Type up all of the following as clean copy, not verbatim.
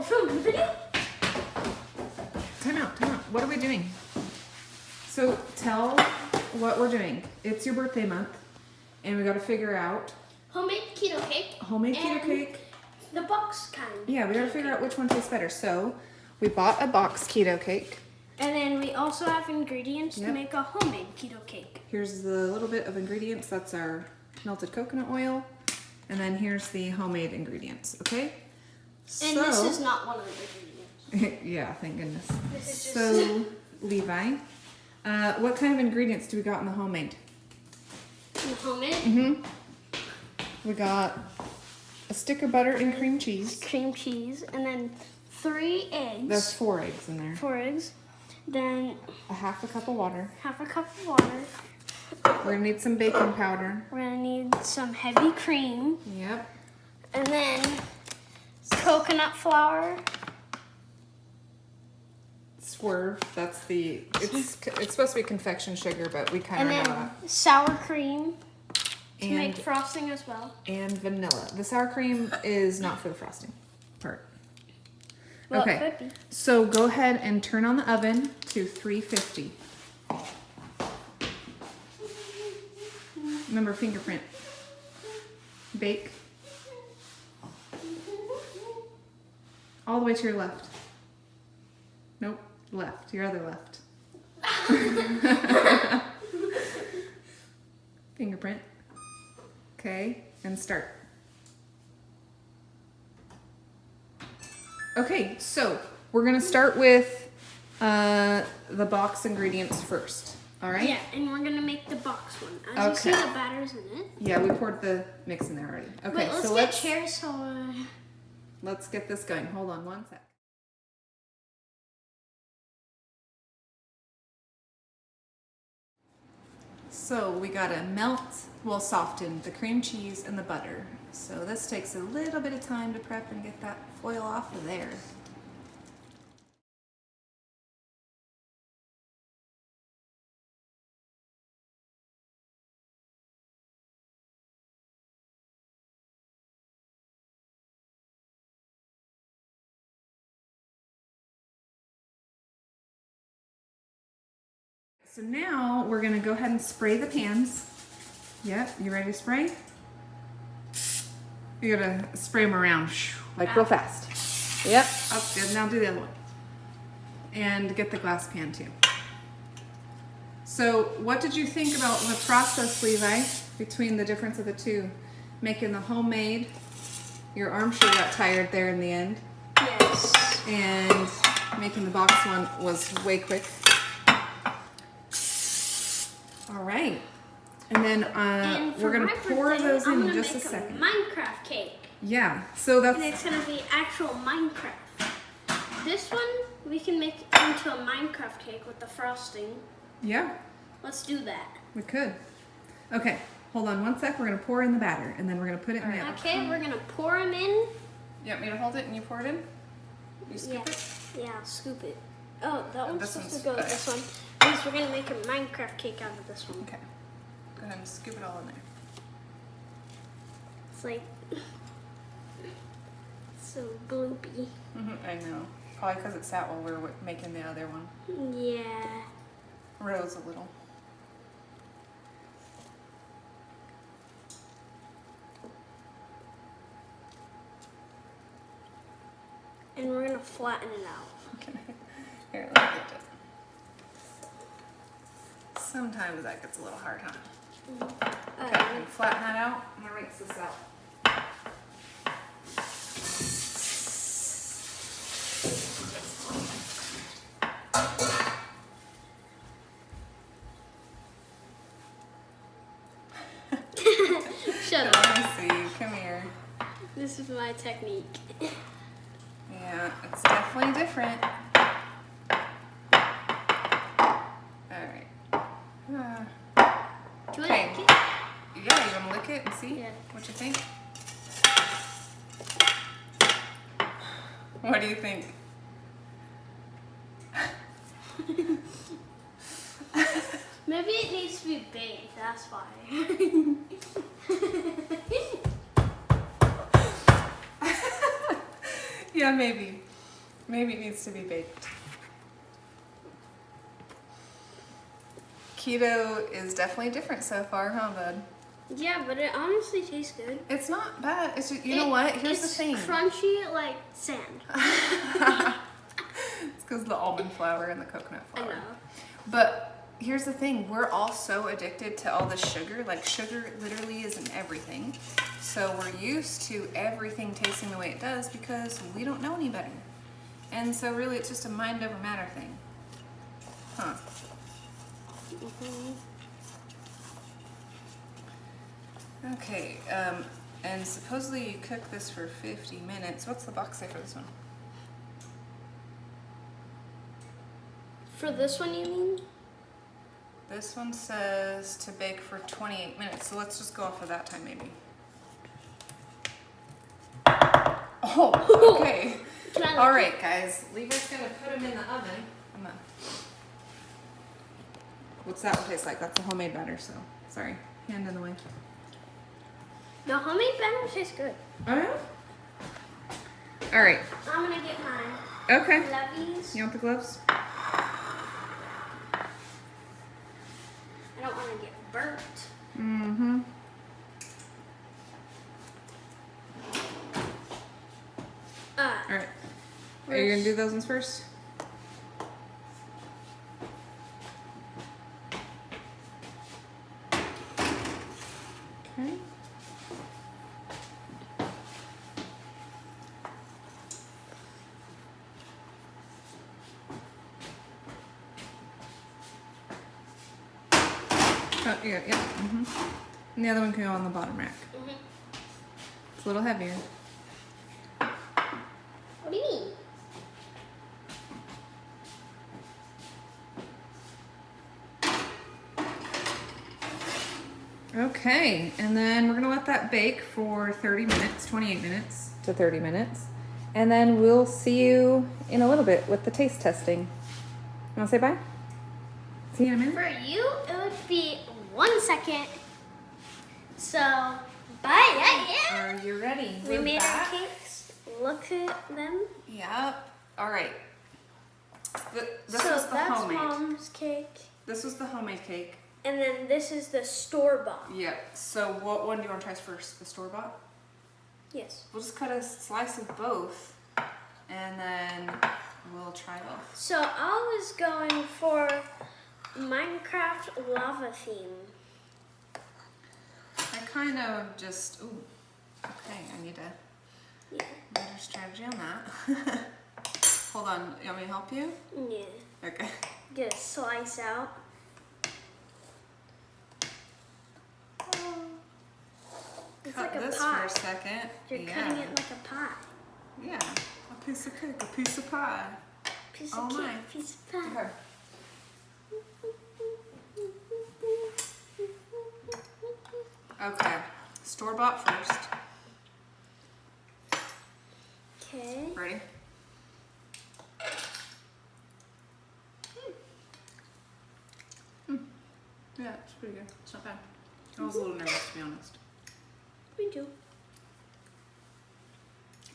we're filming a video? Time out. What are we doing? So tell what we're doing. It's your birthday month, and we got to figure out Homemade keto cake. Homemade keto cake. The box kind. Yeah, we got to figure out which one tastes better. So we bought a box keto cake. And then we also have ingredients to Yep. make a homemade keto cake. Here's the little bit of ingredients. That's our melted coconut oil. And then here's the homemade ingredients, okay? And this is not one of the ingredients. Yeah, thank goodness. This is just So, Levi, what kind of ingredients do we got in the homemade? the homemade. Mm-hmm. We got a stick of butter and cream cheese. Cream cheese, and then 3 eggs. There's 4 eggs in there. 4 eggs. Then A half a cup of water. half a cup of water. We're gonna need some baking powder. We're gonna need some heavy cream, Yep. and then coconut flour. Swerve. That's the. It's supposed to be confection sugar, but we kind And of know then that. sour cream to make And frosting as well. vanilla. The sour cream is not for the frosting part. Well, Okay. it could be. So go ahead and turn on the oven to 350. Remember fingerprint. Bake. All the way to your left. Nope, left. Your other left. Fingerprint. Okay, and start. Okay, so we're gonna start with the box ingredients first. All right? Yeah, and we're gonna make the box one. As you see, Okay. the batter's in it. Yeah, we poured the mix in there already. Okay, Wait, let's so get chairs so. let's get this going. Hold on one sec. So we gotta soften the cream cheese and the butter. So this takes a little bit of time to prep and get that foil off of there. So now we're gonna go ahead and spray the pans. Yep, you ready to spray? You gotta spray them around, like real fast. Yep, that's good. Now do the other one. And get the glass pan too. So what did you think about the process, Levi, between the difference of the two? Making the homemade, your arm sure got tired there in the end. Yes. And making the box one was way quick. All right. And then And for we're going my to pour birthday, those I'm in gonna just a make second. Minecraft cake. Yeah. So And that's it's gonna be actual Minecraft. This one we can make into a Minecraft cake with the frosting. yeah, Let's do that. we could. Okay. Hold on one sec. We're going to pour in the batter and then we're going to put it in the oven. Okay, we're gonna pour them in. You want me to hold it and you pour it in? You scoop Yeah. it? Yeah, I'll scoop it. Oh, that one's this supposed one's to go with better. this one. Because we're gonna make a Minecraft cake out of this one. Okay. Go ahead and scoop it all in there. It's like so gloopy. I know. Probably because it sat while we were making the other one. Yeah. Rose a little. And we're gonna flatten it out. Okay. Here, let me get it. Sometimes that gets a little hard, huh? Okay, and flatten that out. I'm gonna rinse this out. Shut up. Let me see. Come here. This is my technique. Yeah, it's definitely different. Alright. Do Okay. I like it? Yeah, you wanna lick it and see Yeah. what you think? What do you think? Maybe it needs to be baked, that's why. Yeah, maybe. Maybe it needs to be baked. Keto is definitely different so far, huh, bud? Yeah, but it honestly tastes good. It's not bad. It's just, you know what? Here's the thing. It's crunchy like sand. It's because of the almond flour and the coconut I flour. know. But here's the thing. We're all so addicted to all the sugar. Like, sugar literally is in everything. So we're used to everything tasting the way it does because we don't know any better. And so really it's just a mind over matter thing. Huh. Okay, and supposedly you cook this for 50 minutes. What's the box say for this one? For this one, you mean? This one says to bake for 28 minutes, so let's just go off of that time maybe. Oh, okay. All right, guys. Levi's gonna put them in the oven. What's that one taste like? That's a homemade batter, so sorry. Hand in the way. The homemade batter tastes good. Oh yeah? All right. I'm gonna get mine. Okay. Lovies. You want the gloves? I don't want to get burnt. Mm-hmm. All right. Are you gonna do those ones first? Okay. Oh, yeah. Mm-hmm. And the other one can go on the bottom rack. Mm-hmm. It's a little heavier. What do you mean? Okay, and then we're gonna let that bake for 30 minutes, 28 minutes to 30 minutes. And then we'll see you in a little bit with the taste testing. You wanna say bye? See you in a minute? For you, it would be 1 second. So, bye. Are you ready? We We're made back. our cakes. Look at them. Yep. All right. This so was the that's homemade. Mom's cake. This was the homemade cake. And then this is the store-bought. Yep. So what one do you want to try first? The store-bought? Yes. We'll just cut a slice of both, and then we'll try both. So I was going for Minecraft lava theme. I kind of just, ooh, okay, I need a better strategy on that. Hold on, you want me to help you? Yeah. Okay. Get a slice out. It's Cut like a this pie. for a second. You're cutting it like a pie. Yeah, a piece of cake, a piece of pie. Piece Oh of my. cake, piece of pie. Okay. Okay, store-bought first. Okay. Ready? Yeah, it's pretty good. It's not bad. I was a little nervous, to be honest. Me too.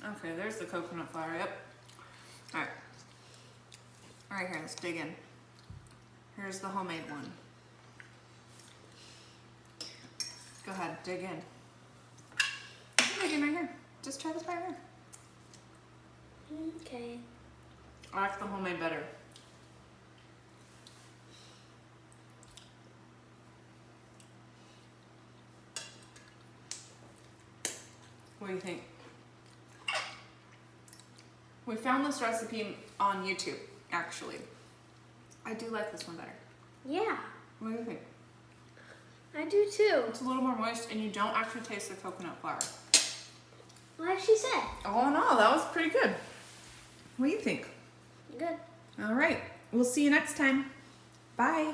Okay, there's the coconut flour. Yep. All right. All right, here, let's dig in. Here's the homemade one. Go ahead, dig in. Dig in right here. Just try this right here. Okay. I like the homemade better. What do you think? We found this recipe on YouTube, actually. I do like this one better. Yeah, What do you think? I do too. It's a little more moist and you don't actually taste the coconut flour. Like she said. Oh no, that was pretty good. What do you think? Good. All right, we'll see you next time. Bye.